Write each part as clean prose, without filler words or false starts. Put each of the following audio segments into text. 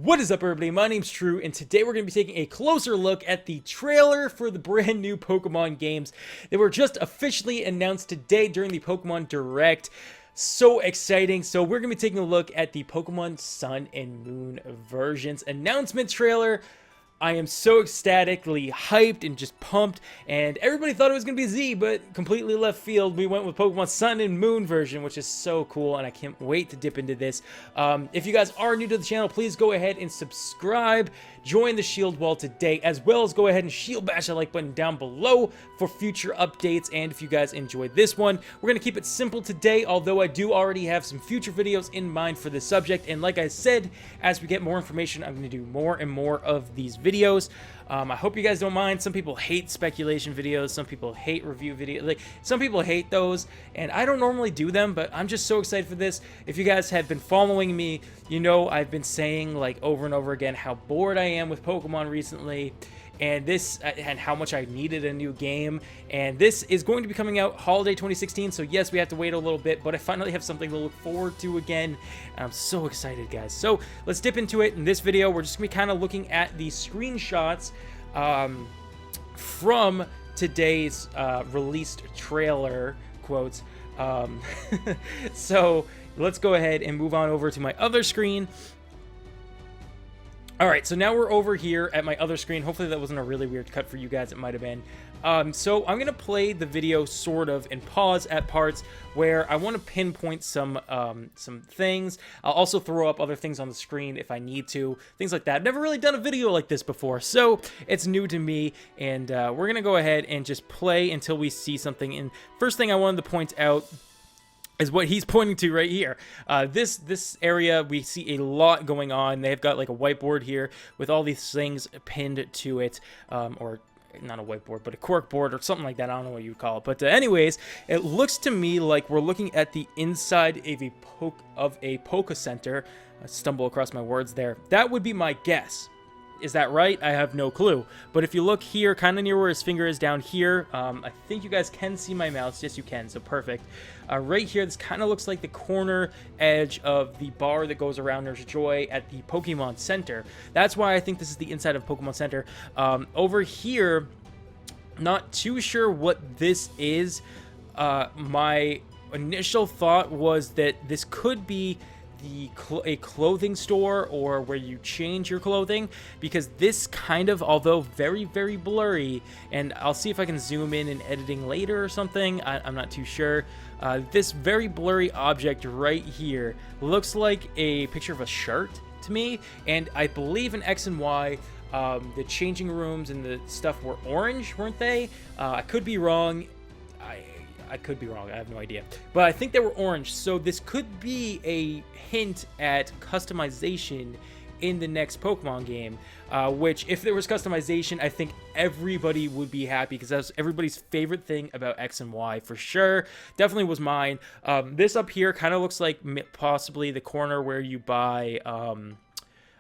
What is up, everybody? My name's True, and today we're going to be taking a closer look at the trailer for the brand new Pokemon games that were just officially announced today during the Pokemon Direct. So exciting. So we're going to be taking a look at the Pokemon Sun and Moon versions announcement trailer. I am so ecstatically hyped and just pumped, and everybody thought it was going to be Z, but completely left field. We went with Pokemon Sun and Moon version, which is so cool, and I can't wait to dip into this. If you guys are new to the channel, please go ahead and subscribe, join the Shield Wall today, as well as go ahead and shield bash that like button down below for future updates. And if you guys enjoyed this one, we're going to keep it simple today, although I do already have some future videos in mind for this subject. And like I said, as we get more information, I'm going to do more and more of these videos. I hope you guys don't mind. Some people hate speculation videos, some people hate review videos, like some people hate those, and I don't normally do them, but I'm just so excited for this. If you guys have been following me, you know I've been saying like over and over again how bored I am with Pokemon recently, and how much I needed a new game. And this is going to be coming out holiday 2016, so yes, we have to wait a little bit, but I finally have something to look forward to again, and I'm so excited, guys. So let's dip into it. In this video, we're just gonna be kind of looking at the screenshots from today's released trailer quotes. So let's go ahead and move on over to my other screen. All right, so now we're over here at my other screen. Hopefully that wasn't a really weird cut for you guys. It might have been. So I'm going to play the video sort of and pause at parts where I want to pinpoint some things. I'll also throw up other things on the screen if I need to, things like that. I've never really done a video like this before, so it's new to me. And we're going to go ahead and just play until we see something. And first thing I wanted to point out is what he's pointing to right here. This area, we see a lot going on. They've got like a whiteboard here with all these things pinned to it, or not a whiteboard, but a cork board or something like that. I don't know what you would call it. But anyways, it looks to me like we're looking at the inside of a Poke Center. I stumble across my words there. That would be my guess. Is that right? I have no clue. But if you look here, kind of near where his finger is down here, I think you guys can see my mouse. Yes, you can, so perfect. Right here, this kind of looks like the corner edge of the bar that goes around Nurse Joy at the Pokemon Center. That's why I think this is the inside of Pokemon Center. Over here, not too sure what this is. My initial thought was that this could be a clothing store or where you change your clothing, because this kind of, although very, very blurry, and I'll see if I can zoom in editing later or something, I'm not too sure. This very blurry object right here looks like a picture of a shirt to me, and I believe in X and Y, the changing rooms and the stuff were orange, weren't they? I could be wrong. I could be wrong. I have no idea. But I think they were orange. So this could be a hint at customization in the next Pokemon game, which if there was customization, I think everybody would be happy, because that's everybody's favorite thing about X and Y for sure. Definitely was mine. This up here kind of looks like possibly the corner where you buy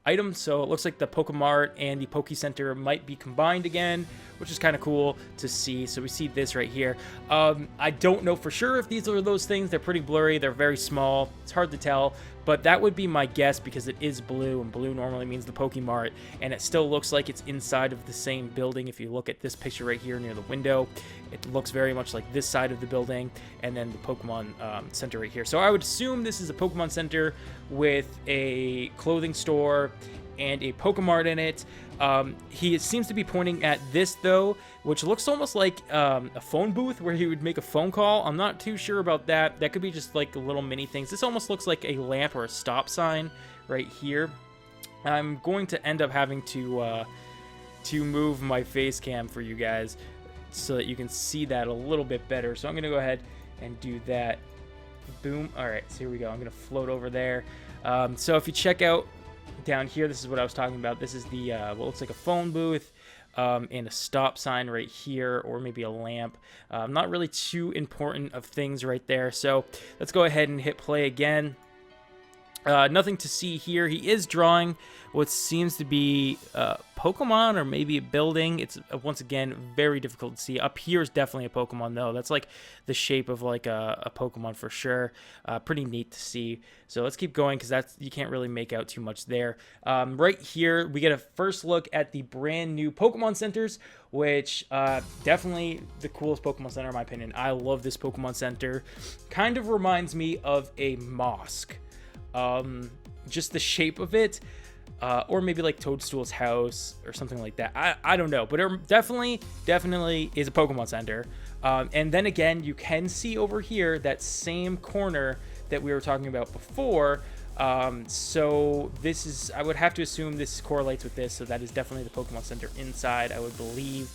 items, so it looks like the Pokemart and the Poke Center might be combined again, which is kind of cool to see. So we see this right here. I don't know for sure if these are those things. They're pretty blurry. They're very small. It's hard to tell, but that would be my guess, because it is blue, and blue normally means the Pokemart, and it still looks like it's inside of the same building. If you look at this picture right here near the window, it looks very much like this side of the building, and then the Pokemon Center right here. So I would assume this is a Pokemon Center with a clothing store and a Pokemart in it. He seems to be pointing at this though, which looks almost like a phone booth where he would make a phone call. I'm not too sure about that. That could be just like little mini things. This almost looks like a lamp or a stop sign right here. I'm going to end up having to move my face cam for you guys so that you can see that a little bit better. So I'm gonna go ahead and do that. Boom. All right, so here we go. I'm gonna float over there. So if you check out down here, this is what I was talking about. This is the what looks like a phone booth and a stop sign right here, or maybe a lamp. Not really too important of things right there. So let's go ahead and hit play again. Nothing to see here. He is drawing what seems to be Pokemon or maybe a building. It's once again very difficult to see. Up here is definitely a Pokemon though. That's like the shape of like a Pokemon for sure. Pretty neat to see. So let's keep going because that's you can't really make out too much there. Right here we get a first look at the brand new Pokemon centers, which definitely the coolest Pokemon center in my opinion. I love this Pokemon center. Kind of reminds me of a mosque. Just the shape of it, or maybe like Toadstool's house or something like that. I don't know, but it definitely is a Pokemon Center. And then again, you can see over here that same corner that we were talking about before. So this is, I would have to assume this correlates with this. So that is definitely the Pokemon Center inside, I would believe.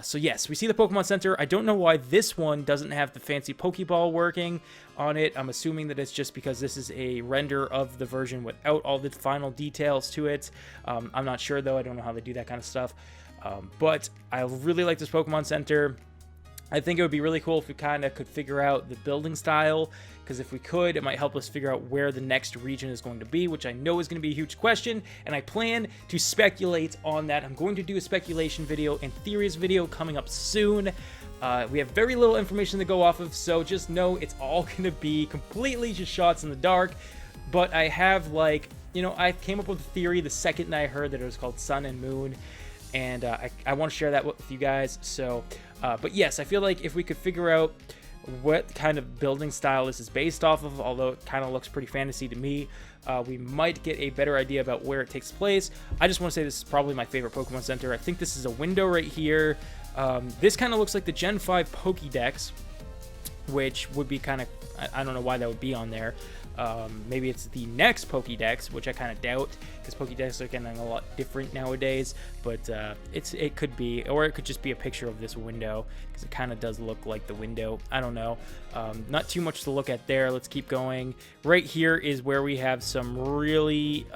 So yes, we see the Pokemon Center. I don't know why this one doesn't have the fancy Pokeball working on it. I'm assuming that it's just because this is a render of the version without all the final details to it. I'm not sure though. I don't know how they do that kind of stuff. But I really like this Pokemon Center. I think it would be really cool if we kind of could figure out the building style, because if we could, it might help us figure out where the next region is going to be, which I know is going to be a huge question, and I plan to speculate on that. I'm going to do a speculation video and theories video coming up soon. We have very little information to go off of, so just know it's all going to be completely just shots in the dark, but I have, like, you know, I came up with a theory the second I heard that it was called Sun and Moon, and I want to share that with you guys. So, but yes, I feel like if we could figure out what kind of building style this is based off of, although it kind of looks pretty fantasy to me, we might get a better idea about where it takes place. I just want to say this is probably my favorite Pokemon Center. I think this is a window right here. This kind of looks like the Gen 5 Pokédex, which would be kind of, I don't know why that would be on there. Maybe it's the next Pokédex, which I kind of doubt, because Pokédex are getting a lot different nowadays, but it could be, or it could just be a picture of this window, because it kind of does look like the window. I don't know. Not too much to look at there. Let's keep going. Right here is where we have some really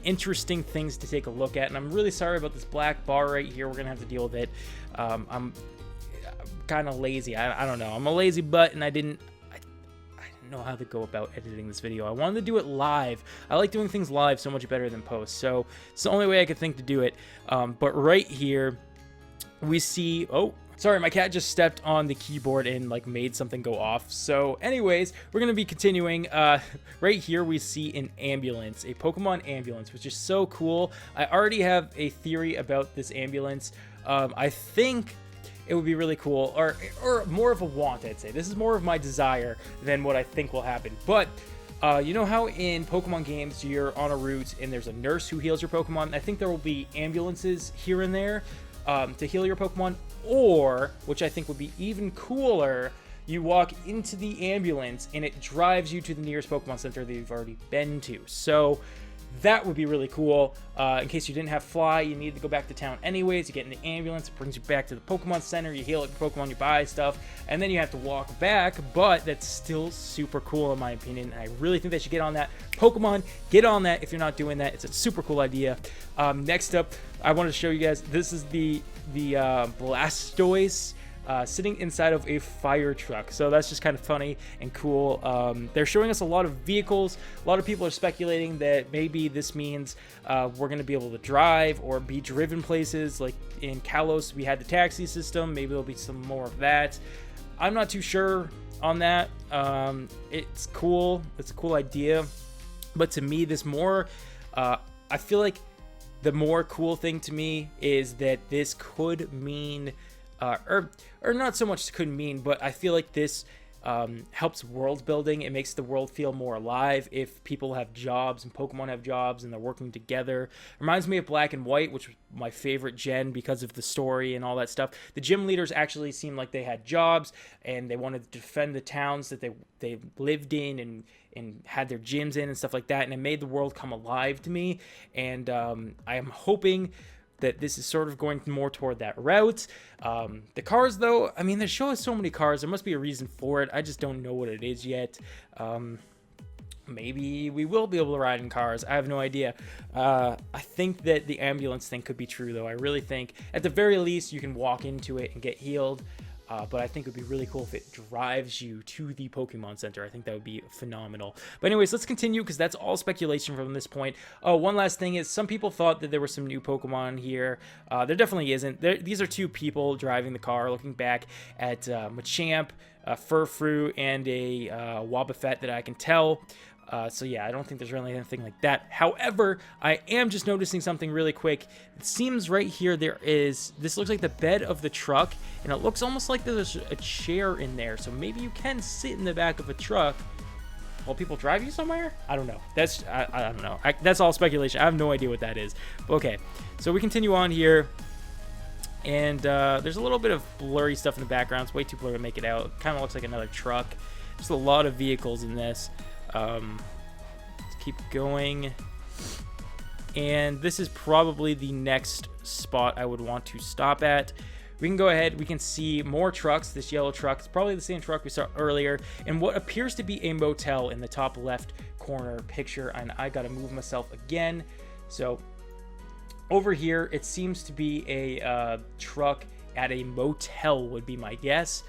interesting things to take a look at, and I'm really sorry about this black bar right here. We're gonna have to deal with it. I'm kind of lazy. I don't know. I'm a lazy butt, and I didn't know how to go about editing this video. I wanted to do it live. I like doing things live so much better than post, so it's the only way I could think to do it. But right here we see, oh sorry, my cat just stepped on the keyboard and like made something go off. So anyways, we're gonna be continuing. Right here we see an ambulance, a Pokemon ambulance, which is so cool. I already have a theory about this ambulance. I think it would be really cool, or more of a want, I'd say. This is more of my desire than what I think will happen. But you know how in Pokemon games you're on a route and there's a nurse who heals your Pokemon? I think there will be ambulances here and there to heal your Pokemon, or, which I think would be even cooler, you walk into the ambulance and it drives you to the nearest Pokemon Center that you've already been to. So that would be really cool. In case you didn't have Fly, you needed to go back to town anyways. You get in the ambulance, it brings you back to the Pokemon Center, you heal your Pokemon, you buy stuff, and then you have to walk back, but that's still super cool in my opinion, and I really think they should get on that. Pokemon, get on that if you're not doing that. It's a super cool idea. Next up, I wanted to show you guys, this is the Blastoise sitting inside of a fire truck. So that's just kind of funny and cool. They're showing us a lot of vehicles. A lot of people are speculating that maybe this means we're going to be able to drive or be driven places. Like in Kalos, we had the taxi system. Maybe there'll be some more of that. I'm not too sure on that. It's cool. It's a cool idea. But to me, this more, I feel like the more cool thing to me is that this could mean or not so much could mean, but I feel like this helps world building. It makes the world feel more alive if people have jobs and Pokemon have jobs and they're working together. Reminds me of Black and White, which was my favorite gen because of the story and all that stuff. The gym leaders actually seemed like they had jobs and they wanted to defend the towns that they lived in and had their gyms in and stuff like that, and it made the world come alive to me. And I am hoping that this is sort of going more toward that route. The cars, though, I mean, they show us so many cars. There must be a reason for it. I just don't know what it is yet. Maybe we will be able to ride in cars. I have no idea. I think that the ambulance thing could be true, though. I really think, at the very least, you can walk into it and get healed. but I think it would be really cool if it drives you to the Pokemon Center. I think that would be phenomenal. But anyways, let's continue because that's all speculation from this point. Oh, one last thing is some people thought that there were some new Pokemon here. There definitely isn't. These are two people driving the car, looking back at Machamp, Furfrou, and a Wobbuffet that I can tell. So yeah, I don't think there's really anything like that. However, I am just noticing something really quick. It seems right here this looks like the bed of the truck, and it looks almost like there's a chair in there. So maybe you can sit in the back of a truck while people drive you somewhere? I don't know. I don't know. That's all speculation. I have no idea what that is. But okay, so we continue on here. And there's a little bit of blurry stuff in the background. It's way too blurry to make it out. It kind of looks like another truck. There's a lot of vehicles in this. Let's keep going. And this is probably the next spot I would want to stop at. We can go ahead. We can see more trucks. This yellow truck is probably the same truck we saw earlier. And what appears to be a motel in the top left corner picture. And I got to move myself again. So over here, it seems to be a truck at a motel would be my guess.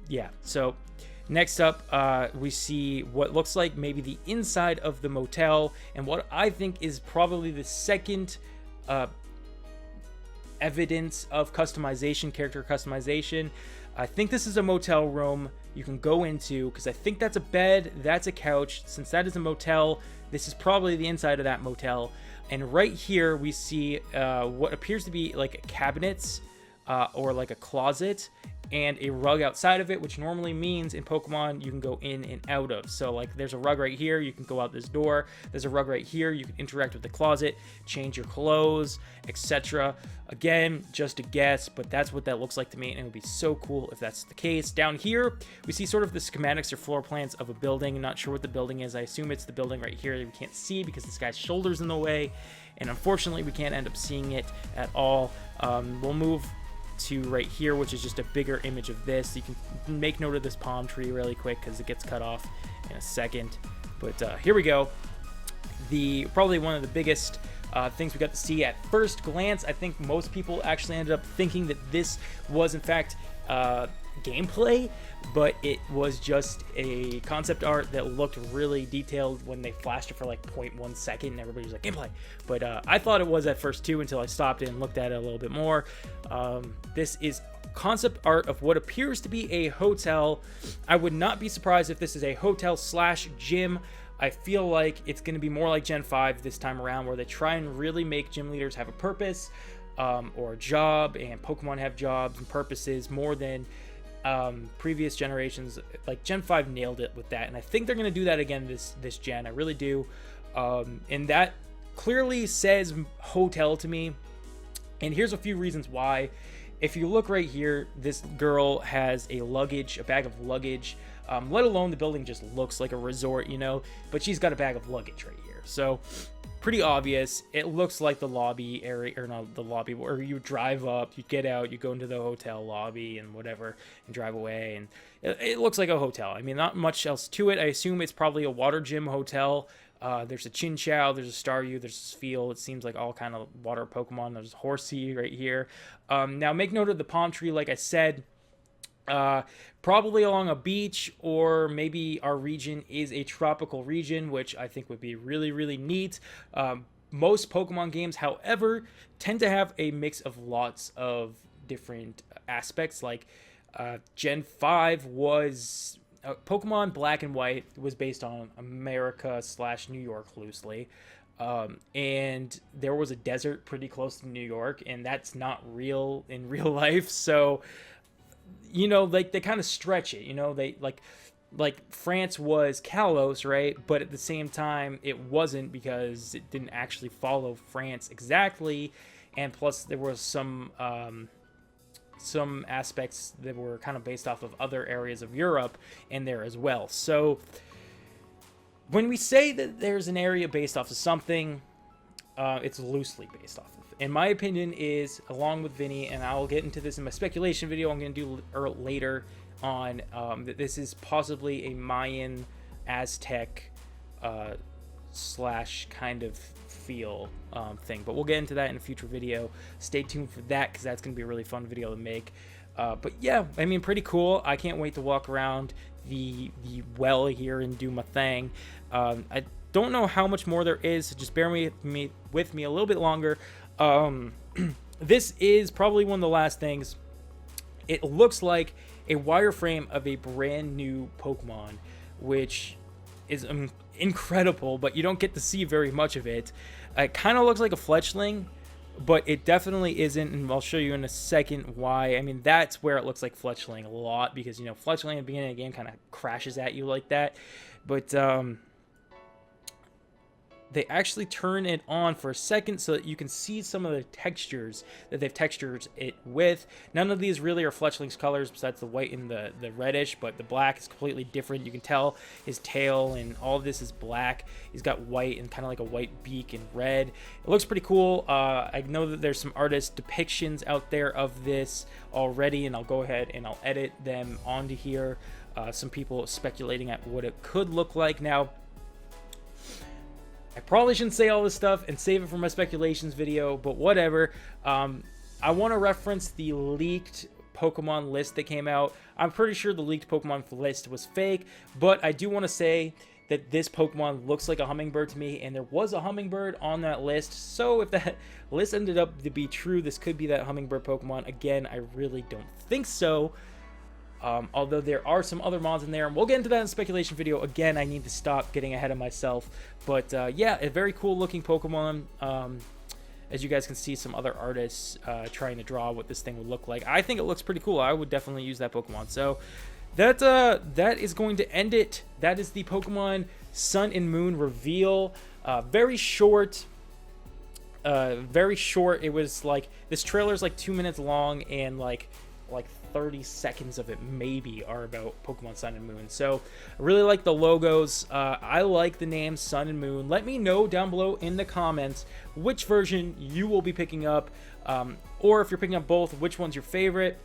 Yeah, so next up, we see what looks like maybe the inside of the motel, and what I think is probably the second evidence of customization, character customization. I think this is a motel room you can go into, because I think that's a bed, that's a couch. Since that is a motel, this is probably the inside of that motel. And right here, we see what appears to be like cabinets or like a closet, and a rug outside of it, which normally means in Pokemon you can go in and out of. So like there's a rug right here, you can go out this door. There's a rug right here, you can interact with the closet, change your clothes, etc. Again, just a guess, but that's what that looks like to me, and it would be so cool if that's the case. Down here, we see sort of the schematics or floor plans of a building. I'm not sure what the building is. I assume it's the building right here that we can't see because this guy's shoulder's in the way, and unfortunately we can't end up seeing it at all. We'll move to right here, which is just a bigger image of this. You can make note of this palm tree really quick because it gets cut off in a second. But here we go. Probably one of the biggest things we got to see at first glance. I think most people actually ended up thinking that this was in fact gameplay, but it was just a concept art that looked really detailed when they flashed it for like 0.1 second and everybody was like gameplay. But I thought it was at first too until I stopped it and looked at it a little bit more. This is concept art of what appears to be a hotel. I would not be surprised if this is a hotel slash gym. I feel like it's going to be more like Gen 5 this time around, where they try and really make gym leaders have a purpose or a job, and Pokemon have jobs and purposes more than previous generations. Like Gen 5 nailed it with that, and I think they're going to do that again this gen. I really do. And that clearly says hotel to me, and here's a few reasons why. If you look right here, this girl has a bag of luggage, let alone the building just looks like a resort, you know, but she's got a bag of luggage right here. So pretty obvious. It looks like the lobby area, or not the lobby, where you drive up, you get out, you go into the hotel lobby and whatever, and drive away. And it looks like a hotel. I mean, not much else to it. I assume it's probably a water gym hotel. There's a Chinchou, there's a Staryu, there's a Spheal. It seems like all kind of water Pokemon. There's a Horsey right here. Now, make note of the palm tree, like I said. Probably along a beach, or maybe our region is a tropical region, which I think would be really, really neat. Most Pokemon games, however, tend to have a mix of lots of different aspects. Like Gen 5 was... Pokemon Black and White was based on America / New York loosely. And there was a desert pretty close to New York, and that's not real in real life. So, you know, like they kind of stretch it, you know, they like France was Kalos, right? But at the same time, it wasn't, because it didn't actually follow France exactly. And plus there was some aspects that were kind of based off of other areas of Europe in there as well. So when we say that there's an area based off of something, it's loosely based off of. In my opinion is, along with Vinny, and I'll get into this in my speculation video I'm going to do later on, that this is possibly a Mayan, Aztec / kind of feel thing, but we'll get into that in a future video. Stay tuned for that, because that's going to be a really fun video to make. But yeah, I mean, pretty cool. I can't wait to walk around the well here and do my thing. I don't know how much more there is, so just bear with me a little bit longer. This is probably one of the last things. It looks like a wireframe of a brand new Pokemon, which is incredible, but you don't get to see very much of it. It kind of looks like a fletchling, but it definitely isn't, and I'll show you in a second why. I mean, that's where it looks like fletchling a lot, because, you know, fletchling at the beginning of the game kind of crashes at you like that. But they actually turn it on for a second so that you can see some of the textures that they've textured it with. None of these really are Fletchling's colors besides the white and the reddish, but the black is completely different. You can tell his tail and all of this is black. He's got white and kind of like a white beak and red. It looks pretty cool. I know that there's some artist depictions out there of this already, and I'll go ahead and I'll edit them onto here. Some people speculating at what it could look like. Now, I probably shouldn't say all this stuff and save it for my speculations video, but whatever. I want to reference the leaked Pokemon list that came out. I'm pretty sure the leaked Pokemon list was fake, but I do want to say that this Pokemon looks like a hummingbird to me, and there was a hummingbird on that list. So if that list ended up to be true, this could be that hummingbird Pokemon. Again, I really don't think so. Although there are some other mods in there, and we'll get into that in the speculation video. Again, I need to stop getting ahead of myself. But yeah, a very cool looking Pokemon. As you guys can see, some other artists trying to draw what this thing would look like. I think it looks pretty cool. I would definitely use that Pokemon. So that is going to end it. That is the Pokemon Sun and Moon reveal. Very short. Very short. It was like, this trailer is like 2 minutes long, and like 30 seconds of it maybe are about Pokemon Sun and Moon. So I really like the logos. I like the names Sun and Moon. Let me know down below in the comments which version you will be picking up, or if you're picking up both, which one's your favorite.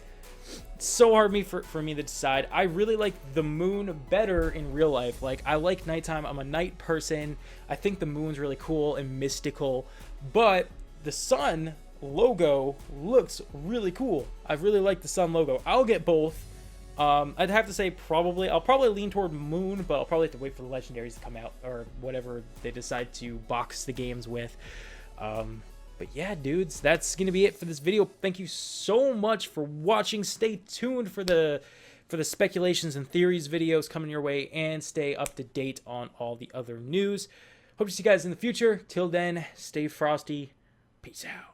It's so hard for me to decide. I really like the moon better in real life. Like, I like nighttime. I'm a night person. I think the moon's really cool and mystical, but the sun logo looks really cool. I really like the sun logo. I'll get both. I'd have to say I'll probably lean toward moon, but I'll probably have to wait for the legendaries to come out, or whatever they decide to box the games with. But yeah, dudes, that's gonna be it for this video. Thank you so much for watching. Stay tuned for the speculations and theories videos coming your way, and stay up to date on all the other news. Hope to see you guys in the future. Till then, stay frosty. Peace out.